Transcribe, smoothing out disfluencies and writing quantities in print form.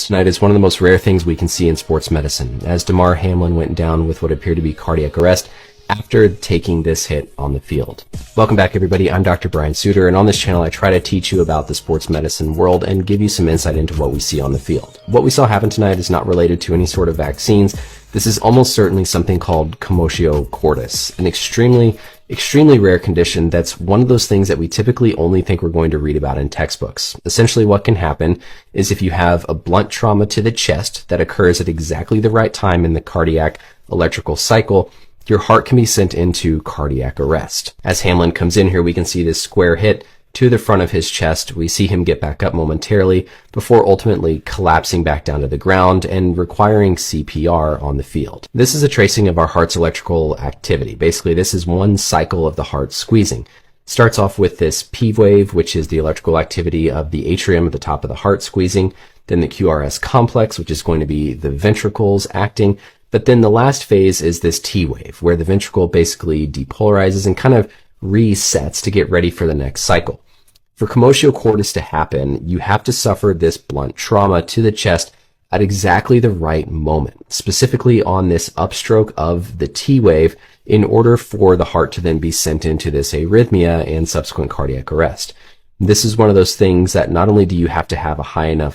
happens tonight is one of the most rare things we can see in sports medicine, as Damar Hamlin went down with what appeared to be cardiac arrest after taking this hit on the field. Welcome back, everybody. I'm Dr. Brian Suter, and on this channel I try to teach you about the sports medicine world and give you some insight into what we see on the field. What we saw happen tonight is not related to any sort of vaccines. This is almost certainly something called commotio cordis, an extremely rare condition that's one of those things that we typically only think we're going to read about in textbooks. Essentially what can happen is if you have a blunt trauma to the chest that occurs at exactly the right time in the cardiac electrical cycle, your heart can be sent into cardiac arrest. As Hamlin comes in here, we can see this square hit to the front of his chest. We see him get back up momentarily before ultimately collapsing back down to the ground and requiring CPR on the field. This is a tracing of our heart's electrical activity. Basically, this is one cycle of the heart squeezing. It starts off with this P wave, which is the electrical activity of the atrium at the top of the heart squeezing, then the QRS complex, which is going to be the ventricles acting. But then the last phase is this T wave, where the ventricle basically depolarizes and kind of resets to get ready for the next cycle. For commotio cordis to happen, you have to suffer this blunt trauma to the chest at exactly the right moment, specifically on this upstroke of the T wave, in order for the heart to then be sent into this arrhythmia and subsequent cardiac arrest. This is one of those things that not only do you have to have a high enough